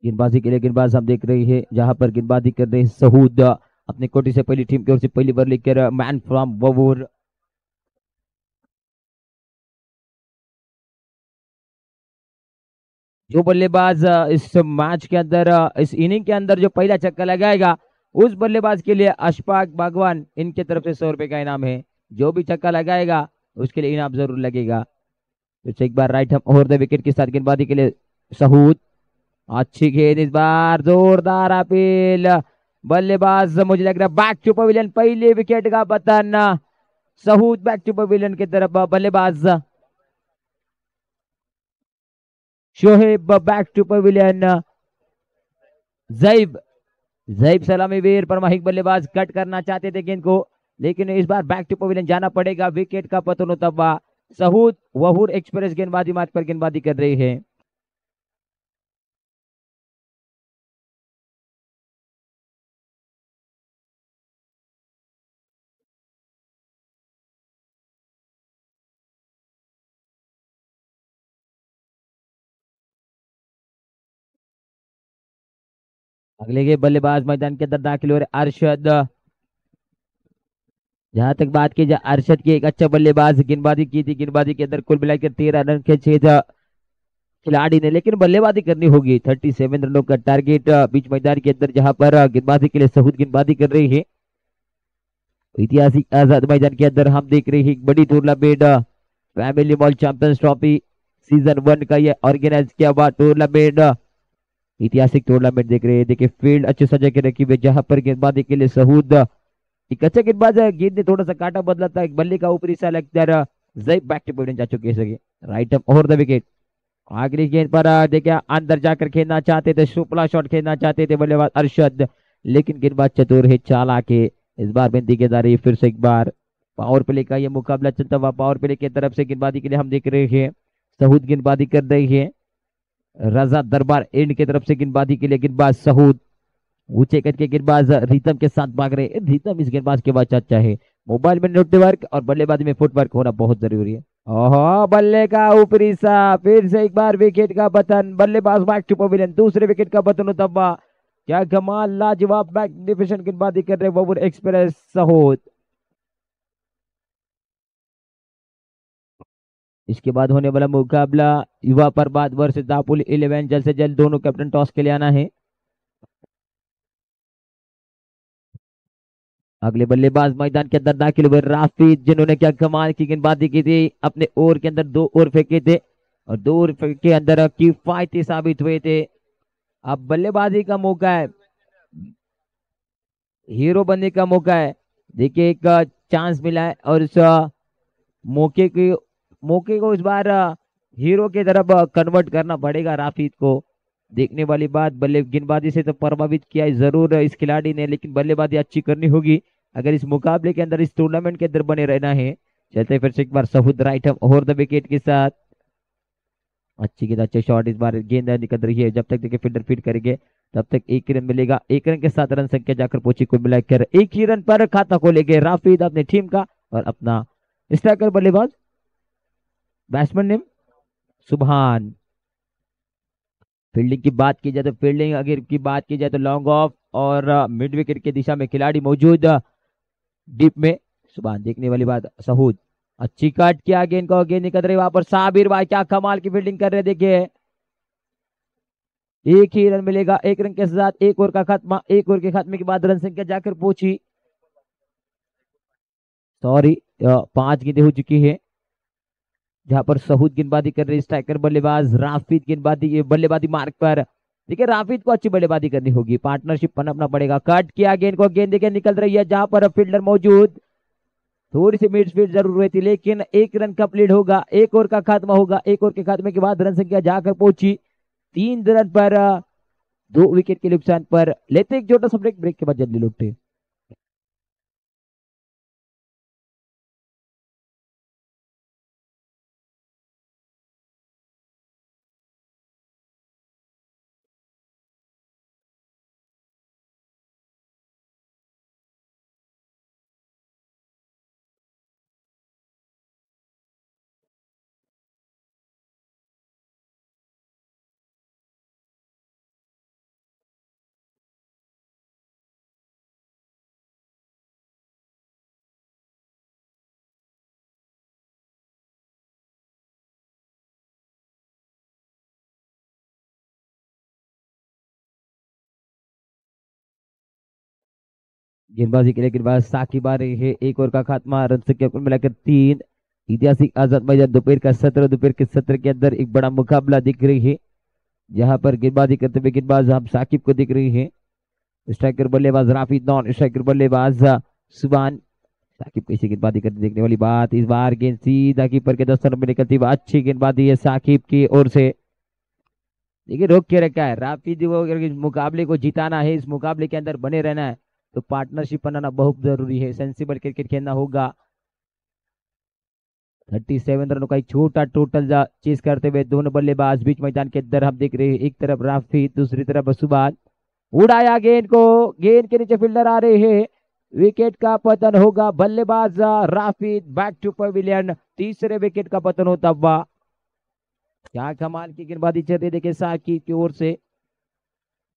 गेंदबाजी के लिए गेंदबाज हम देख रहे हैं, जहां पर गेंदबाजी कर रहे हैं सहूद, अपनी कोटी से पहली टीम की ओर से पहली बार लेकर मैन फ्रॉम ववूर। जो बल्लेबाज इस मैच के अंदर इस इनिंग के अंदर जो पहला छक्का लगाएगा, उस बल्लेबाज के लिए अशफाक बागवान इनके तरफ से 100 रुपए का इनाम है। जो भी छक्का लगाएगा उसके लिए इनाम जरूर लगेगा। तो एक बार राइट हम ओवर द विकेट के साथ गेंदबाजी के लिए सहूद, अच्छी गेंद इस बार, जोरदार अपील, बल्लेबाज मुझे लग रहा है बैक टू पवेलियन, पहले विकेट का पतन, सहूद बैक टू पवेलियन की तरफ, बल्लेबाज शोहेब बैक टू पवेलियन, जैब जैब सलामी वीर पर माहिक बल्लेबाज कट करना चाहते थे गेंद को, लेकिन इस बार बैक टू पवेलियन जाना पड़ेगा। विकेट का पतन होता हुआ सहूद वहूर एक्सप्रेस गेंदबाजी मार्ग पर गेंदबाजी कर रही है। अगले के बल्लेबाज मैदान के अंदर दाखिल हो रहे अरशद। जहां तक बात की जाए अरशद की, एक अच्छा बल्लेबाज गेंदबाजी की थी, गेंदबाजी के अंदर कुल मिलाकर 13 रन के छेद खिलाड़ी ने, लेकिन बल्लेबाजी करनी होगी। 37 रनों का टारगेट बीच मैदान के अंदर, जहां पर गेंदबाजी के लिए सहूद गेंदबाजी कर रही है। ऐतिहासिक आजाद मैदान के अंदर हम देख रहे हैं एक बड़ी tournament, family mall champions trophy season 1 का ये ऑर्गेनाइज किया हुआ टूर्नामेंट, ऐतिहासिक टूर्नामेंट देख रहे हैं। देखिए फील्ड अच्छे सजा के रखी हुई, जहां पर गेंदबाजी के लिए सहूद, एक अच्छा गेंदबाज है, गेंद ने थोड़ा सा काटा बदला था, एक बल्ले का ऊपरी सा लगता जैब बैक टू पवेलियन जा चुके हैं। Right up over the wicket, आखिरी गेंद पर देखिए अंदर जाकर खेलना चाहते थे, सुपला शॉट खेलना चाहते थे बल्लेबाज अरशद, लेकिन गेंदबाज चतुर है, चालाक है। इस बार बिंदी गेंदबाजी फिर से एक बार पावर प्ले का ये मुकाबला चलता हुआ, पावर प्ले की तरफ से गेंदबाजी के लिए हम देख रहे हैं सहूद गेंदबाजी कर रही है। रजा दरबार एंड की तरफ से गेंदबाजी के लिए गेंदबाज सहूद, ऊंचे कद के गेंदबाज रितम के साथ भाग रहे हैं। रितम इस गेंदबाज के बाद चाचा है, मोबाइल में नेटवर्क और बल्लेबाजी में फुटवर्क होना बहुत जरूरी है। ओहो, बल्ले का ऊपरी सा, फिर से एक बार विकेट का पतन, बल्लेबाज बैक टू पवेलियन, दूसरे विकेट का पतन होता हुआ। क्या कमाल, लाजवाब मैग्निफिसेंट गेंदबाजी कर रहे ववूर एक्सप्रेस सहूद। इसके बाद होने वाला मुकाबला युवा प्रभात वर्सेस दापोली 11, जल्द से जल्द दोनों कैप्टन टॉस के लिए आना है। अगले बल्लेबाज मैदान के अंदर दाखिल हुए राफिद, जिन्होंने क्या कमाल की गेंदबाजी की थी, अपने ओवर के अंदर 2 ओवर फेंके थे और 2 ओवर के अंदर किफायती साबित हुए थे। अब बल्लेबाजी का मौका है, हीरो बनने का मौका है। देखिए एक चांस मिला है और इस मौके के मौके को इस बार हीरो की तरफ कन्वर्ट करना पड़ेगा राफिद को। देखने वाली बात, बल्ले गेंदबाजी से तो प्रभावित किया है जरूर इस खिलाड़ी ने, लेकिन बल्लेबाजी अच्छी करनी होगी अगर इस मुकाबले के अंदर, इस टूर्नामेंट के अंदर बने रहना है। चलते फिर से एक बार सहूद राइट हम ओवर द विकेट के साथ, अच्छी गेंद, अच्छे शॉट, इस बार गेंद निकल रही है। जब तक देखिए फील्डर फीड करेंगे तब तक 1 रन मिलेगा। 1 रन के साथ रन संख्या जाकर पहुंची, कुल मिलाकर 1 ही रन पर खाता खोलेंगे राफिद अपनी टीम का और अपना स्ट्राइकर बल्लेबाज बैट्समैन नेम सुभान। फील्डिंग की बात की जाए तो फील्डिंग अगर की बात की जाए तो लॉन्ग ऑफ और मिड विकेट की दिशा में खिलाड़ी मौजूद डीप में सुभान। देखने वाली बात सहूद अच्छी कट किया गेंद को, गेंद निकल रही वहां पर साबिर भाई क्या कमाल की फील्डिंग कर रहे हैं। देखिए एक ही रन मिलेगा, एक रन के साथ एक ओवर का खात्मा। एक ओवर के खात्मे के बाद रन संख्या जाकर पहुंची, सॉरी 5 गेंदें हो चुकी है। जहां पर सहूद गेंदबाजी कर रहे स्ट्राइकर बल्लेबाज राफिद गेंदबाजी बल्लेबाजी मार्ग पर। देखिए राफिद को अच्छी बल्लेबाजी करनी होगी, पार्टनरशिप पनपना पड़ेगा। कट किया गेंद को, गेंद देखिए निकल रही है जहां पर फील्डर मौजूद। थोड़ी सी मिड स्पीड जरूर हुई थी लेकिन एक रन कंप्लीट होगा, एक ओवर का खात्मा होगा। एक ओवर के खात्मे के बाद रन संख्या जाकर पहुंची 3 रन पर 2 विकेट के नुकसान पर। लेते एक छोटा सा ब्रेक, ब्रेक के बाद जल्दी लौटते। गेंदबाजी के लिए गेंदबाज साकिब आ रही है। एक ओवर का खात्मा, रन संख्या कुल मिलाकर 3। ऐतिहासिक आजाद मैदान दोपहर का सत्र, दोपहर के सत्र के अंदर एक बड़ा मुकाबला दिख रही है जहां पर गेंदबाजी करते हुए गेंदबाज हम साकिब को दिख रही है। स्ट्राइकर बल्लेबाज राफिद, नॉन स्ट्राइकर बल्लेबाज सुबान। साकिब कैसी गेंदबाजी करते देखने वाली बात। इस बार गेंद सीधा कीपर के दस्तों में निकलती हुई अच्छी गेंदबाजी है साकिब की ओर से। देखिए रोक के रखा है राफिद वो, अगर इस मुकाबले को जिताना है, इस मुकाबले के अंदर बने रहना है तो पार्टनरशिप बनाना बहुत जरूरी है। सेंसिबल क्रिकेट खेलना होगा। 37 रनों का एक छोटा टोटल चेस करते हुए दोनों बल्लेबाज बीच मैदान के अंदर हम देख रहे हैं। एक तरफ राफी, दूसरी तरफ सुबान। उड़ाया गेंद को, गेंद के नीचे फील्डर आ रहे हैं। विकेट का पतन होगा। बल्लेबाज राफिद बैक टू पवेलियन। तीसरे विकेट का पतन होता हुआ। क्या कमाल की गेंदबाजी चल रही है देखिए साकिब की ओर से।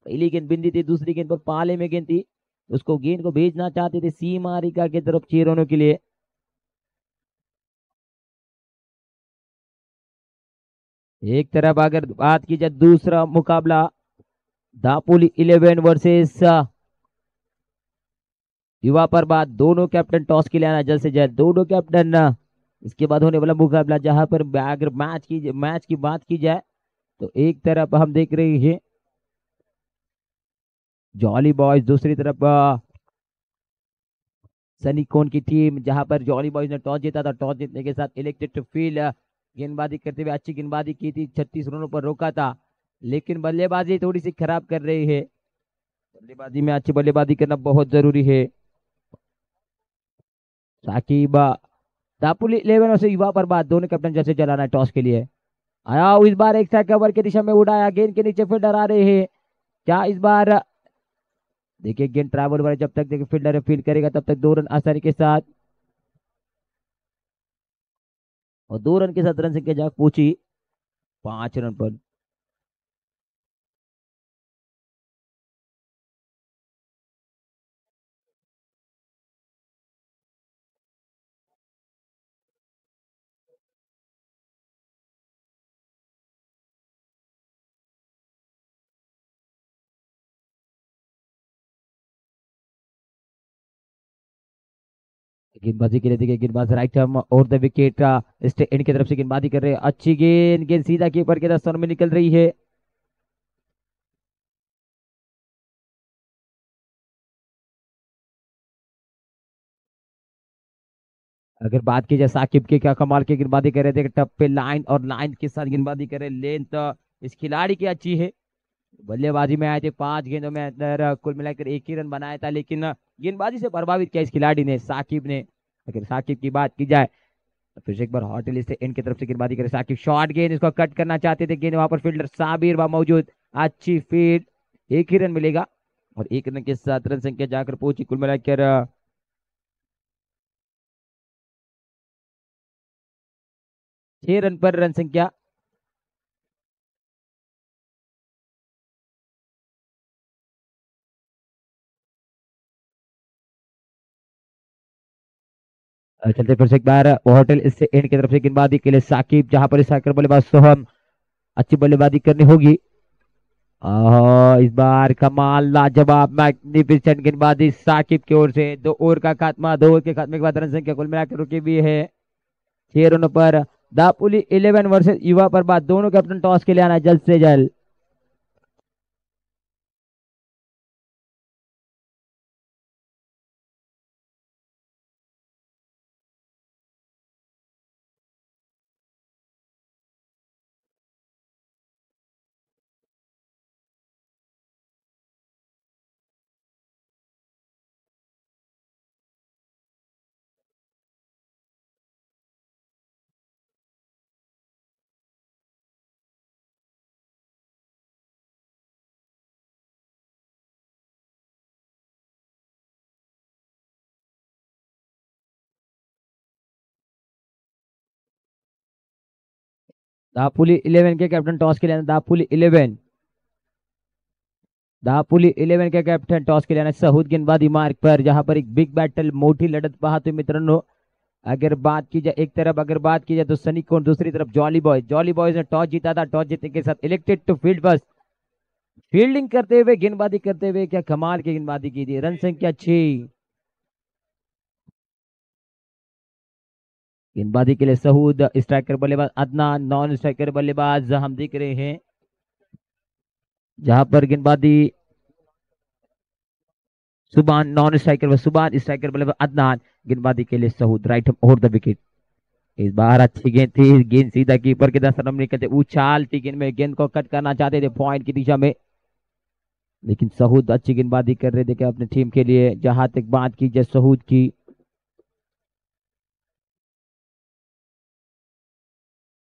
पहली गेंद बिंदी थी, दूसरी गेंद पर पाले में गेंद थी, उसको गेंद को भेजना चाहते थे सीमा रिका की तरफ 6 रनों के लिए। एक तरफ अगर बात की जाए दूसरा मुकाबला दापोली 11 वर्सेस युवा पर्वत। दोनों कैप्टन टॉस के लिए आना जल्द से जल्द, दोनों कैप्टन। इसके बाद होने वाला मुकाबला जहां पर अगर मैच की बात की जाए तो एक तरफ हम देख रहे हैं जॉली बॉयज, दूसरी तरफ सनी कौन की टीम। जहां पर जॉली बॉयज ने टॉस जीता था, टॉस जीतने के साथ इलेक्टेड टू फील्ड। गेंदबाजी करते हुए अच्छी गेंदबाजी की थी, 36 रनों पर रोका था लेकिन बल्लेबाजी थोड़ी सी खराब कर रही है। बल्लेबाजी में अच्छी बल्लेबाजी करना बहुत जरूरी है। साकिब दापुली 11 और से युवा पर बात, दोनों कैप्टन जैसे चलाना है टॉस के लिए। आया इस बार एक साइड कवर की दिशा में उड़ाया, गेंद के नीचे फील्डर आ रहे हैं। क्या इस बार देखिए गेंद ट्रैवल वाले, जब तक देखिए फील्डर फील्ड करेगा तब तक 2 रन आसानी के साथ, और 2 रन के साथ रन संख्या जा पहुंची 5 रन पर। गेंदबाजी के लिए देखिए गेंदबाज राइट आर्म और द विकेट स्टैंड की तरफ से गेंदबाजी कर रहे हैं। अच्छी गेंद, गेंद सीधा कीपर के दस्तों में निकल रही है। अगर बात की जाए साकिब के, क्या कमाल की गेंदबाजी कर रहे थे टप पे लाइन, और लाइन के साथ गेंदबाजी कर रहे। लेंथ इस खिलाड़ी की अच्छी है। बल्लेबाजी में आए थे 5 गेंदों में अंदर कुल मिलाकर एक ही रन बनाया था लेकिन गेंदबाजी से प्रभावित किया इस खिलाड़ी ने, साकिब ने। अगर साकिब की बात की जाए तो फिर से एक बार हॉटल से इनकी तरफ से गेंदबाजी करे साकिब। शॉर्ट गेंद, इसको कट करना चाहते थे, गेंद वहां पर फील्डर साबिर वहां मौजूद। अच्छी फील्ड, एक ही रन मिलेगा और एक रन के साथ रन संख्या जाकर पहुंची कुल मिलाकर 6 रन पर रन संख्या। चलते फिर से एक बार होटल इससे एंड की तरफ से गेंदबाजी के लिए साकिब, जहां पर स्ट्राइकर बल्लेबाज सोहम, अच्छी बल्लेबाजी करनी होगी। इस बार कमाल, लाजवाब, मैग्निफिसेंट गेंदबाजी साकिब की ओर से। 2 ओवर का खात्मा, 2 ओवर के खात्मे के बाद रन संख्या कुल मिलाकर रुकी भी है 6 रनों पर। दापुली 11 वर्सेस युवा पर बात, दोनों कैप्टन टॉस के लिए आना है जल्द से जल्द। दापुली 11 के कैप्टन टॉस के लिए आना, दापुली 11, दापुली 11 के कैप्टन टॉस के लिए आना सहूद गेंदबाजी मार्ग पर, जहां पर एक बिग बैटल, मोठी लढत पाहतोय मित्रांनो। अगर बात की जाए एक तरफ, अगर बात की जाए तो सनी कोण, दूसरी तरफ जॉली बॉय। जॉली बॉयज ने टॉस जीता था, टॉस जीतने के साथ elected to field first. Fielding करते हुए, गेंदबाजी करते हुए क्या कमाल की गेंदबाजी की थी। रन संख्या 6। गेंदबाजी के लिए सहूद, स्ट्राइकर बल्लेबाज अदनान, नॉन स्ट्राइकर बल्लेबाज हम देख रहे हैं, जहां पर गेंदबाजी Subhan, non striker Subhan, striker बल्लेबाज अदनान, गेंदबाजी के लिए सहूद, राइट ओवर द विकेट। इस बार अच्छी गेंद थी, गेंद सीधा कीपर के 10 रन निकलते, उछाल थी गेंद में, गेंद को कट करना चाहते थे पॉइंट की दिशा में, लेकिन सहूद अच्छी गेंदबाजी कर रहे थे अपने टीम के लिए। जहां तक बात की जाए सहूद की,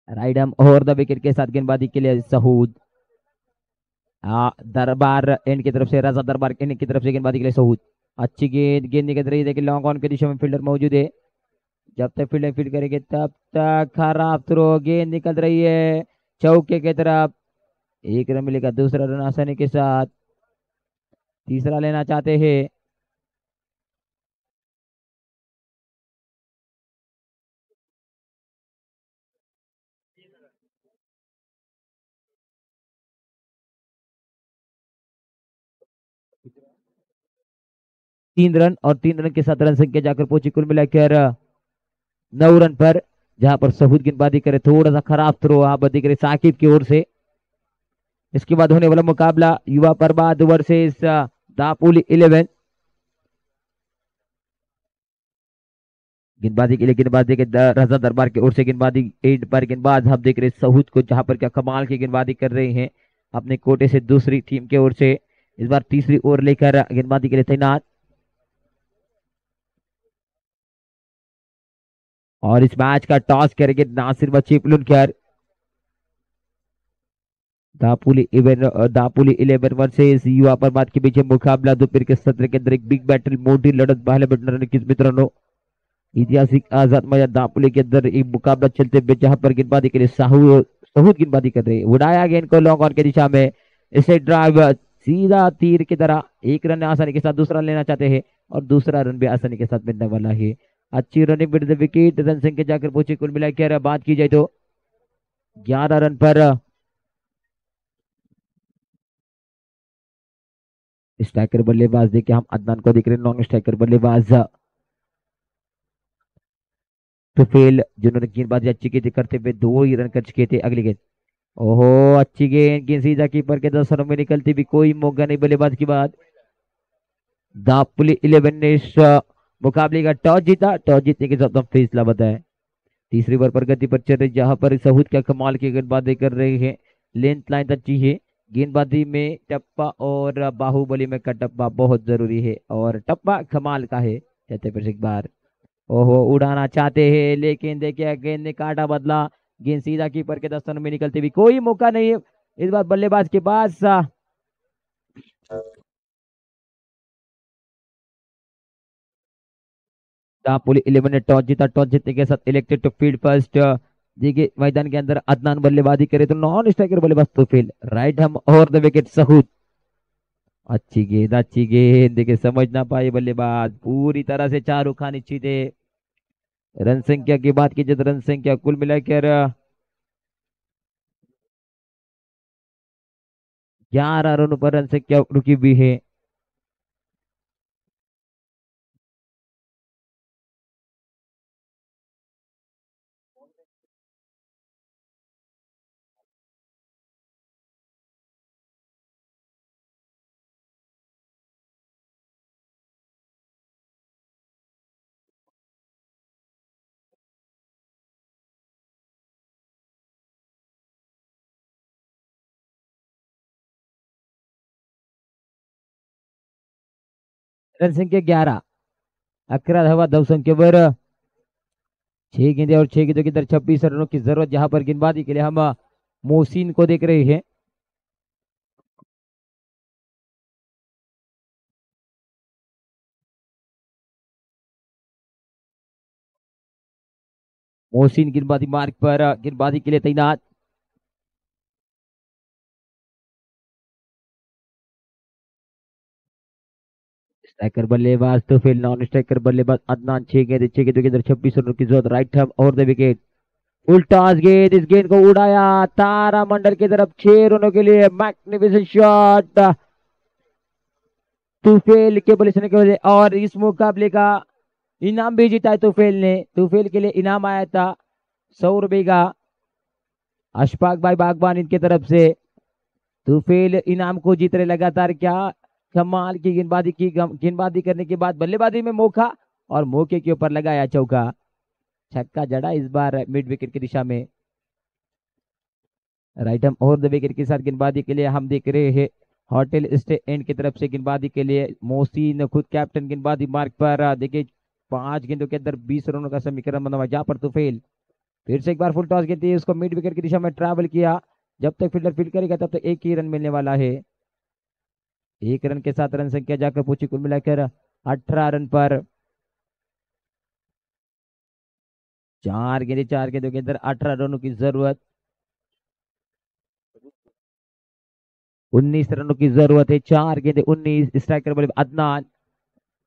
right arm over the wicket के साथ गेंदबाजी के लिए सहूद। दरबार एंड की तरफ से, रजा दरबार एंड की तरफ से गेंदबाजी के लिए सहूद। अच्छी गेंद, गेंद निकल रही है, लेकिन लॉन्ग ऑन की दिशा में फील्डर मौजूद है। जब तक फील्डर फील्ड करेंगे तब तक खराब थ्रो, गेंद निकल रही है चौके की तरफ। 1 रन मिलेगा, दूसरा रन आसानी के साथ, तीसरा लेना चाहते हैं। 3 रन, और 3 रन के साथ रन संख्या जाकर पहुंची कुल मिलाकर 9 रन पर, जहां पर सहूद गेंदबाजी करे, थोड़ा सा खराब थ्रो आप दिख रहे साकिब की ओर से। इसके बाद होने वाला मुकाबला युवा परबाद वर्सेस दापुली 11। गेंदबाजी के लिए, गेंदबाजी के रजा दरबार की ओर से गेंदबाजी एंड पर, गेंदबाज हम देख रहे सहूद को, जहां पर क्या कमाल की गेंदबाजी कर रहे हैं अपने कोटे से दूसरी टीम की ओर से। इस बार तीसरी ओवर लेकर गेंदबाजी के लिए तैनात, और इस मैच का टॉस करेंगे नासिर बचीपुलकर। दापुली 11 वर्सेस युवा परमाद के बीच मुकाबला, दोपहर के सत्र के अंदर एक बिग बैटल, मोटी लड़त पहले बैठने किस मित्रों, ऐतिहासिक आजाद मैदान दापुली के अंदर एक मुकाबला चलते हुए, जहां पर गेंदबाजी के लिए सहूद गेंदबाजी कर रहे हैं। उड़ाया गेंद को लॉन्ग ऑन की दिशा में, इसे ड्राइव सीधा तीर की तरह। 1 रन आसानी के साथ दूसरा लेना चाहते हैं, और दूसरा रन भी आसानी के साथ मिलने वाला है। अच्छी running with the wicket, run संख्या जाकर पहुंचे कुल मिलाकर बात की जाए तो 11 रन पर। स्ट्राइकर बल्लेबाज देखिए, हम अदनान को देख रहे हैं, नॉन स्ट्राइकर बल्लेबाज तुफेल, जिन्होंने गेंदबाजी अच्छी की थी करते हुए 2 ही रन कर चुके थे। अगली गेंद, ओहो अच्छी गेंद, गेंद सीधा कीपर के 10 रनों में निकलती भी, कोई मौका नहीं बल्लेबाज की बात। दापुली 11 ने इस मुकाबले का टॉस जीता, टॉस जीतने के साथ फैसला बताया। तीसरी ओवर पर गति पर चल रही, जहां पर सहूद क्या कमाल की गेंदबाजी कर रहे हैं। लेंथ लाइन अच्छी है, गेंदबाजी में टप्पा और बाहुबली में का टप्पा बहुत जरूरी है, और टप्पा कमाल का है। कहते फिर एक बार, ओहो उड़ाना चाहते हैं, लेकिन देखिए गेंद ने काटा बदला, गेंद सीधा कीपर के 10 रनों में निकलती हुई, कोई मौका नहीं है इस बार बल्लेबाज के पास। दापोली 11 ने टॉस जीता, टॉस जीतने के साथ इलेक्टेड टू फील्ड फर्स्ट, देखिए मैदान के अंदर अदनान बल्लेबाजी करे तो नॉन स्ट्राइकर बल्लेबाज तो फेल, राइट हम ओवर द विकेट सहूद। अच्छी गेंद देखिए समझ ना पाए बल्लेबाज, पूरी तरह से शाहरुख खान नीचे थे। रन संख्या की बात कीजिए तो रन संख्या कुल मिलाकर 11 रनों पर रन संख्या रुकी हुई है। रन संख्या 11, 11 धावा धावसंख्येवर 6 गेंदे और 6 गेंदों के अंदर 26 रनों की जरूरत, जहां पर गेंदबाजी के लिए हम मोहसिन को देख रहे हैं। मोहसिन गेंदबाजी मार्ग पर गेंदबाजी के लिए तैनात। स्ट्राइकर बल्लेबाज तो फिर नॉन स्ट्राइकर बल्लेबाज अदनान, 6 गेंद 6 गेंदों के अंदर 26 रनों की जरूरत, right ham over the wicket. उल्टा गेंद, इस गेंद को उड़ाया तारा मंडल की तरफ, 6 रनों के लिए मैग्निफिसेंट शॉट तुफेल के बल्ले की वजह, और इस मुकाबले का इनाम भी जीता है तुफेल ने। तुफेल के लिए इनाम आया था 100 रुपए का अशफाक भाई बागवान इनकी तरफ से। तुफेल इनाम को जीत रहे लगातार, क्या कमाल की गेंदबाजी की, गेंदबाजी करने के बाद बल्लेबाजी में मौका और मौके के ऊपर लगाया चौका, छक्का जड़ा इस बार मिड विकेट की दिशा में। राइट हम ओवर द विकेट के साथ गेंदबाजी के लिए हम देख रहे हैं होटल स्टे एंड की तरफ से गेंदबाजी के लिए मोहसिन खुद कैप्टन गेंदबाजी मार्ग पर। देखिए 5 गेंदों के अंदर 20 रनों का समीकरण बना हुआ, जहां पर तुफेल फिर से एक बार फुल टॉस गेंद थी, उसको मिड विकेट की दिशा में ट्रैवल किया। जब तक फील्डर फील्ड करेगा तब तक एक ही रन मिलने वाला है। 1 रन के साथ रन संख्या जाकर पहुंची कुल मिलाकर 18 रन पर। 4 गेंदों के अंदर 18 रनों की जरूरत, 19 रनों की जरूरत है। 4 गेंदे 19, स्ट्राइकर बल्ले अदनान,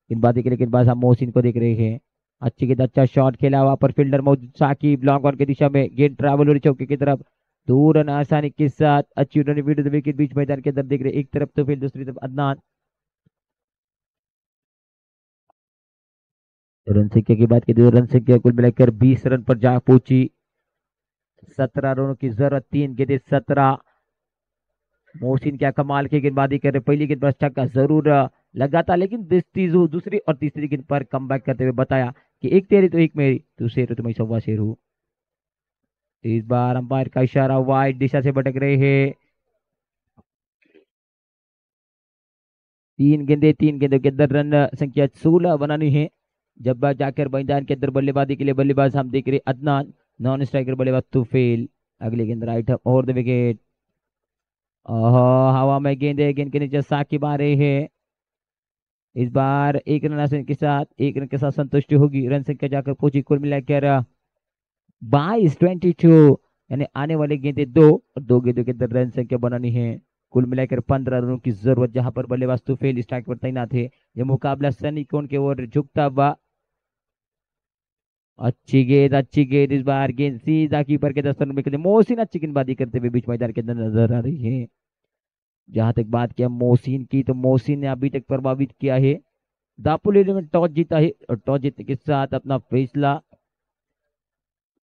गेंदबाजी के लिए गेंदबाज हम मोहसिन को देख रहे हैं। अच्छी गेंद, अच्छा शॉट खेला, वहां पर फील्डर मौजूद साकिब लॉन्ग ऑन की दिशा में, गेंद ट्रैवल हो रही चौके की तरफ, 2 रन आसानी के साथ, अच्छी रन विकेट बीच मैदान के अंदर देख रहे, एक तरफ तो फिर दूसरी तरफ अदनान। रन संख्या की बात की तो रन संख्या कुल मिलाकर 20 रन पर जा पहुंची। 17 रनों की जरूरत, 3 गेंदे 17। मोहसिन क्या कमाल की गेंदबाजी कर रहे, पहली गेंद पर छक्का जरूर लगा था, लेकिन दूसरी और तीसरी गेंद पर कमबैक करते हुए बताया कि एक तेरी तो एक मेरी, तू शेर हो तो मैं सवा शेर हूं। इस बार अंपायर का इशारा वाइड दिशा से भटक रहे हैं। 3 गेंदों के अंदर रन संख्या 16 बनानी है, जब जाकर मैदान के अंदर बल्लेबाजी के लिए बल्लेबाज हम देख रहे अदनान, नॉन स्ट्राइकर बल्लेबाज तुफेल। अगली गेंद राइट ओवर द विकेट, हवा में गेंद के नीचे साकिब आ रहे हैं। इस बार 1 रन के साथ संतुष्टि होगी, रन संख्या जाकर पहुंची कुल मिलाकर 22 यानी आने वाले गेंदे 2 और 2 गेंदों के अंदर रन संख्या बनानी है, कुल मिलाकर 15 रनों की जरूरत, जहां पर बल्लेबाज तुफेल स्ट्राइक पर तैनात है। यह मुकाबला सनी कोन की ओर झुकता हुआ। अच्छी गेंद, इस बार गेंद सीधा कीपर के दस्तक में, मोहसिन अच्छी गेंदबाजी करते हुए बीच मैदान के अंदर नजर आ रही है। जहां तक बात किया मोहसिन की, तो मोहसिन ने अभी तक प्रभावित किया है। दापुल में टॉस जीता है और टॉस जीतने के साथ अपना फैसला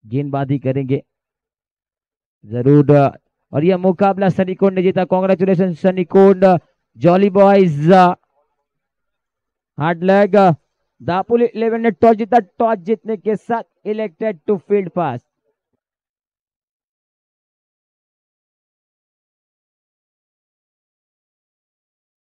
गेंदबाजी करेंगे जरूर। और यह मुकाबला सनी कोंड ने जीता, कॉन्ग्रेचुलेशन सनी कोंड, जॉली बॉयज, हार्ड लैग। दापुल 11 ने टॉस जीता, टॉस जीतने के साथ इलेक्टेड टू फील्ड पास।